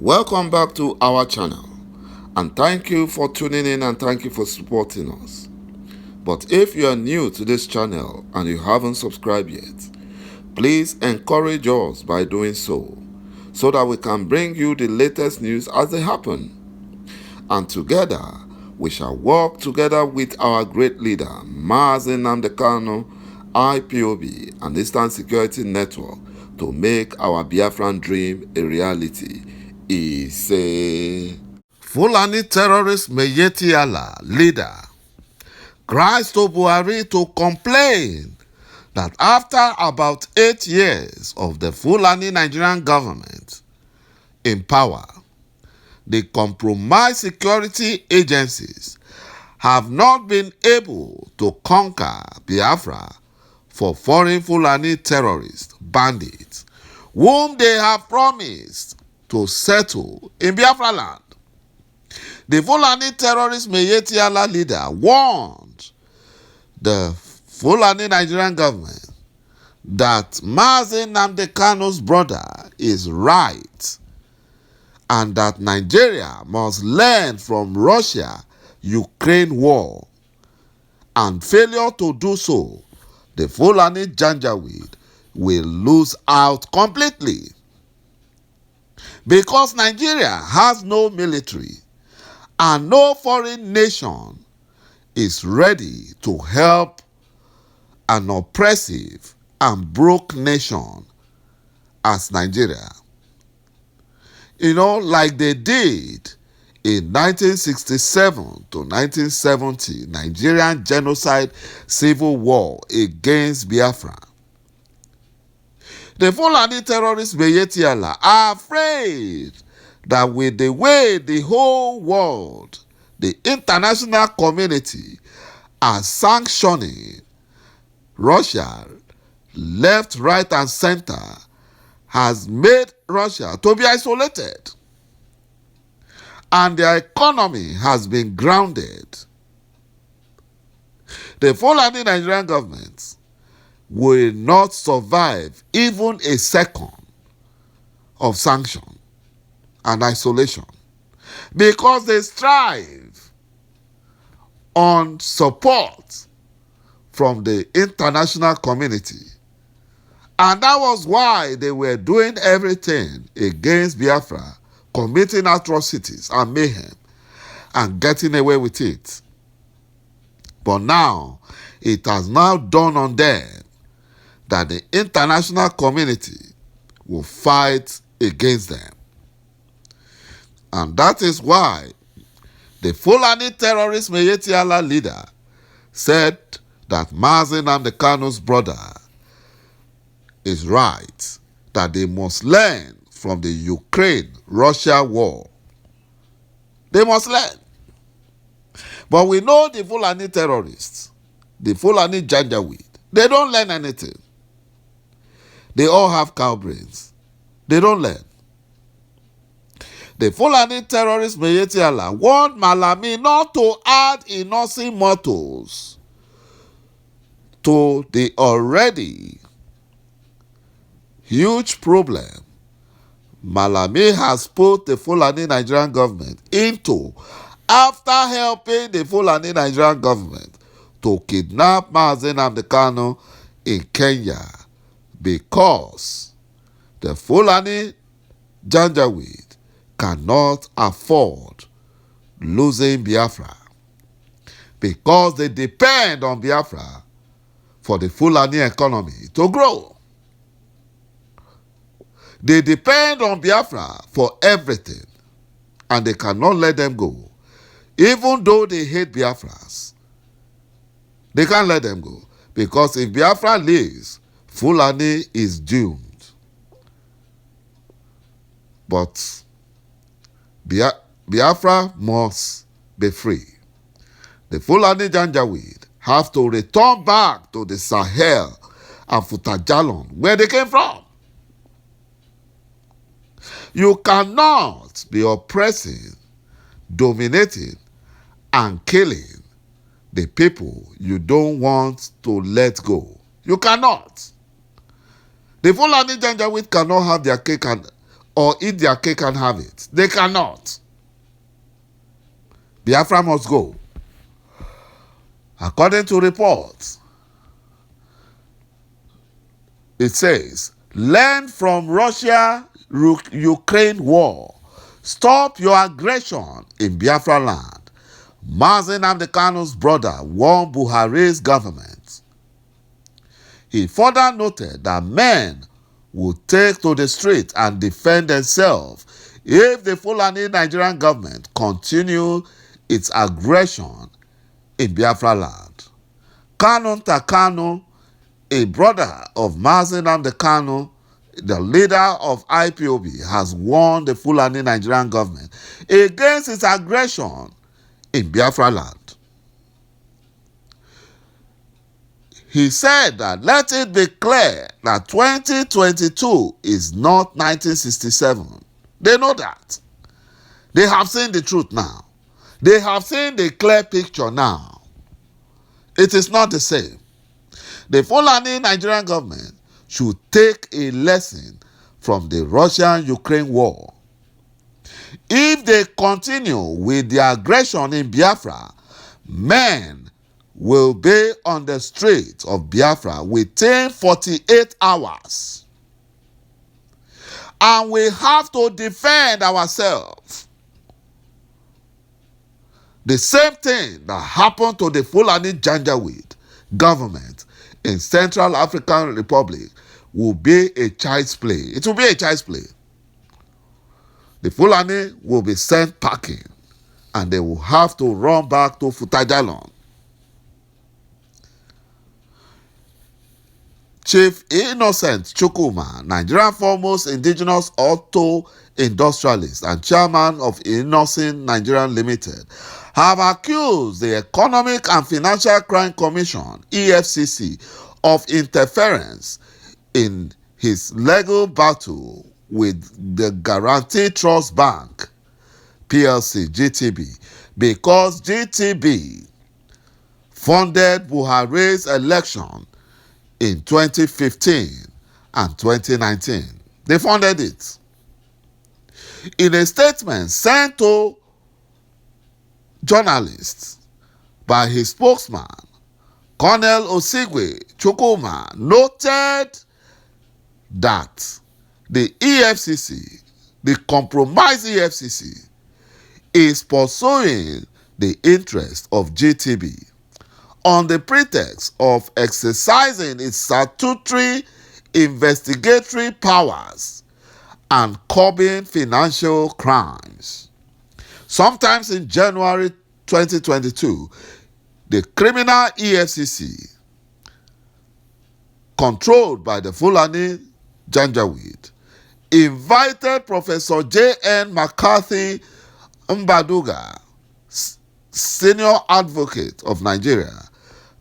Welcome back to our channel, and thank you for tuning in and thank you for supporting us. But if you are new to this channel and you haven't subscribed yet, please encourage us by doing so that we can bring you the latest news as they happen. And together, we shall work together with our great leader, MIYETTI, IPOB, and Eastern Security Network to make our Biafran dream a reality. Fulani terrorist MIYETTI leader cries to BUHARI to complain that after about 8 years of the Fulani Nigerian government in power, the compromised security agencies have not been able to conquer Biafra for foreign Fulani terrorists, bandits, whom they have promised to settle in Biafra land. The Fulani terrorist MIYETTI leader warned the Fulani Nigerian government that MIYETTI's brother is right and that Nigeria must learn from Russia-Ukraine war, and failure to do so, the Fulani Janjaweed will lose out completely. Because Nigeria has no military and no foreign nation is ready to help an oppressive and broke nation as Nigeria. Like they did in 1967 to 1970 Nigerian genocide civil war against Biafra. The Fulani terrorists MIYETTI are afraid that with the way the whole world, the international community, are sanctioning Russia left, right, and center, has made Russia to be isolated, and their economy has been grounded. The Fulani Nigerian government will not survive even a second of sanction and isolation because they strive on support from the international community. And that was why they were doing everything against Biafra, committing atrocities and mayhem and getting away with it. But now, it has now dawned on them that the international community will fight against them. And that is why the Fulani terrorist MIYETTI leader said that MIYETTI's brother is right, that they must learn from the Ukraine-Russia war. They must learn. But we know the Fulani terrorists, the Fulani Janjaweed, they don't learn anything. They all have cow brains. They don't learn. The Fulani terrorist MIYETTI warned Malami not to add innocent mortals to the already huge problem Malami has put the Fulani Nigerian government into after helping the Fulani Nigerian government to kidnap MIYETTI in Kenya, because the Fulani Janjaweed cannot afford losing Biafra, because they depend on Biafra for the Fulani economy to grow. They depend on Biafra for everything, and they cannot let them go. Even though they hate Biafras, they can't let them go, because if Biafra leaves, Fulani is doomed. But Biafra must be free. The Fulani Janjaweed have to return back to the Sahel and Futajalon, where they came from. You cannot be oppressing, dominating, and killing the people you don't want to let go. You cannot. The Fulani Janjaweed cannot have their cake and or eat their cake and have it. They cannot. Biafra must go. According to reports, it says, learn from Russia-Ukraine war. Stop your aggression in Biafra land. MIYETTI Kano's brother warned Buhari's government. He further noted that men would take to the street and defend themselves if the Fulani Nigerian government continue its aggression in Biafra land. ISKCON, a brother of MIYETTI Kano, the leader of IPOB, has warned the Fulani Nigerian government against its aggression in Biafra land. He said that let it be clear that 2022 is not 1967. They know that. They have seen the truth now. They have seen the clear picture now. It is not the same. The Fulani Nigerian government should take a lesson from the Russian-Ukraine war. If they continue with their aggression in Biafra, men will be on the streets of Biafra within 48 hours. And we have to defend ourselves. The same thing that happened to the Fulani Janjaweed government in Central African Republic will be a child's play. It will be a child's play. The Fulani will be sent packing and they will have to run back to Futajalon. Chief ISKCON Chukwuma, Nigeria's foremost indigenous auto industrialist and chairman of ISKCON Nigeria Limited, have accused the Economic and Financial Crime Commission, EFCC, of interference in his legal battle with the Guaranty Trust Bank, PLC, GTB, because GTB funded Buhari's election in 2015 and 2019. They funded it. In a statement sent to journalists by his spokesman, Colonel Osigwe Chukwuma, noted that the EFCC, the compromised EFCC, is pursuing the interest of GTB on the pretext of exercising its statutory investigatory powers and curbing financial crimes. Sometimes in January 2022, the criminal EFCC, controlled by the Fulani Janjaweed, invited Professor J.N. McCarthy Mbaduga, senior advocate of Nigeria,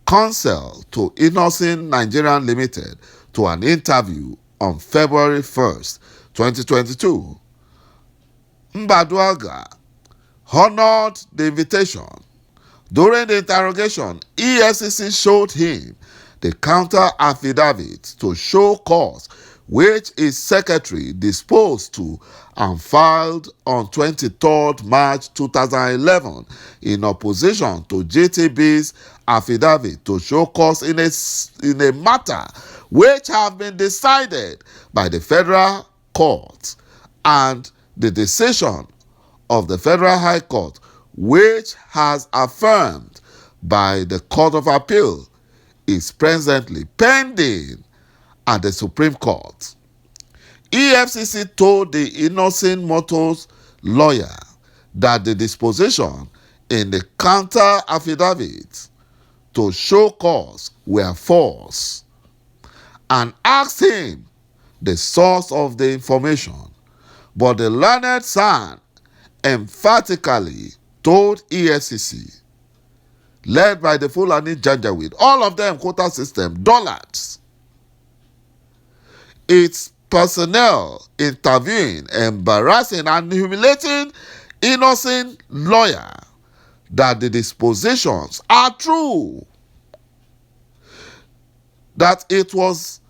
counsel to ISKCON Nigeria Limited, to an interview on February 1st, 2022. Mbaduga honored the invitation. During the interrogation, EFCC showed him the counter affidavit to show cause which its secretary disposed to and filed on 23rd March 2011 in opposition to GTB's affidavit to show cause in a matter which have been decided by the federal court, and the decision of the Federal High Court, which has affirmed by the Court of Appeal, is presently pending at the Supreme Court. EFCC told the Innocent Motors lawyer that the disposition in the counter affidavit to show cause were false and asked him the source of the information, but the learned son emphatically told EFCC, led by the Fulani Janjaweed, all of them quota system, dollars, its personnel interviewing, embarrassing and humiliating innocent lawyer, that the dispositions are true, that it was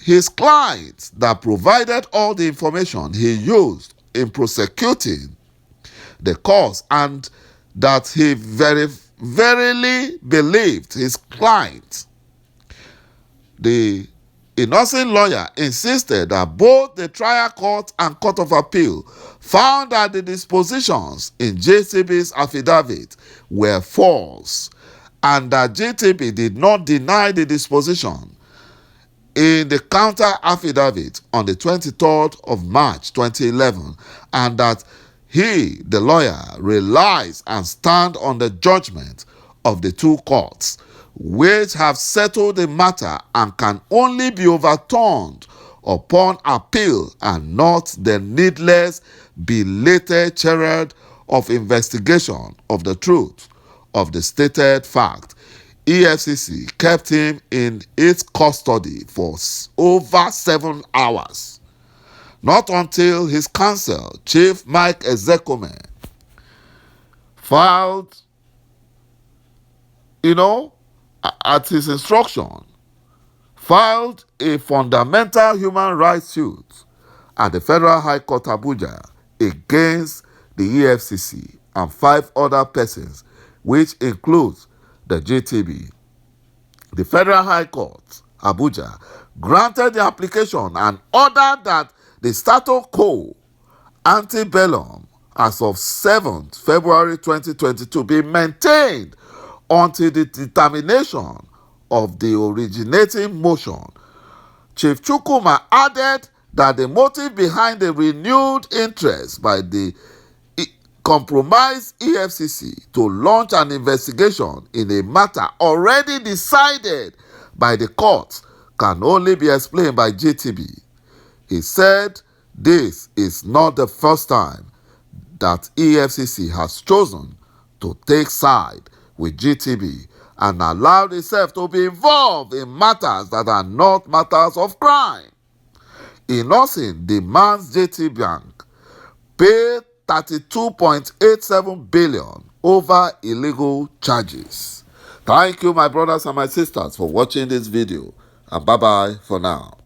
his client that provided all the information he used in prosecuting the cause, and that he verily believed his client. The innocent lawyer insisted that both the trial court and court of appeal found that the dispositions in JTB's affidavit were false, and that JTB did not deny the disposition in the counter affidavit on the 23rd of March 2011, and that he, the lawyer, relies and stands on the judgment of the two courts, which have settled the matter and can only be overturned upon appeal, and not the needless, belated charade of investigation of the truth of the stated fact. EFCC kept him in its custody for over 7 hours. Not until his counsel, Chief MIYETTI, filed, at his instruction, filed a fundamental human rights suit at the Federal High Court Abuja against the EFCC and 5 other persons, which includes the JTB. The Federal High Court, Abuja, granted the application and ordered that the status quo ante bellum as of 7th February 2022 be maintained until the determination of the originating motion. Chief Chukwuma added that the motive behind the renewed interest by the compromised EFCC to launch an investigation in a matter already decided by the court can only be explained by JTB. He said this is not the first time that EFCC has chosen to take side with JTB and allowed itself to be involved in matters that are not matters of crime. Innocent demands JT Bank pay 32.87 billion over illegal charges. Thank you, my brothers and my sisters, for watching this video, and bye-bye for now.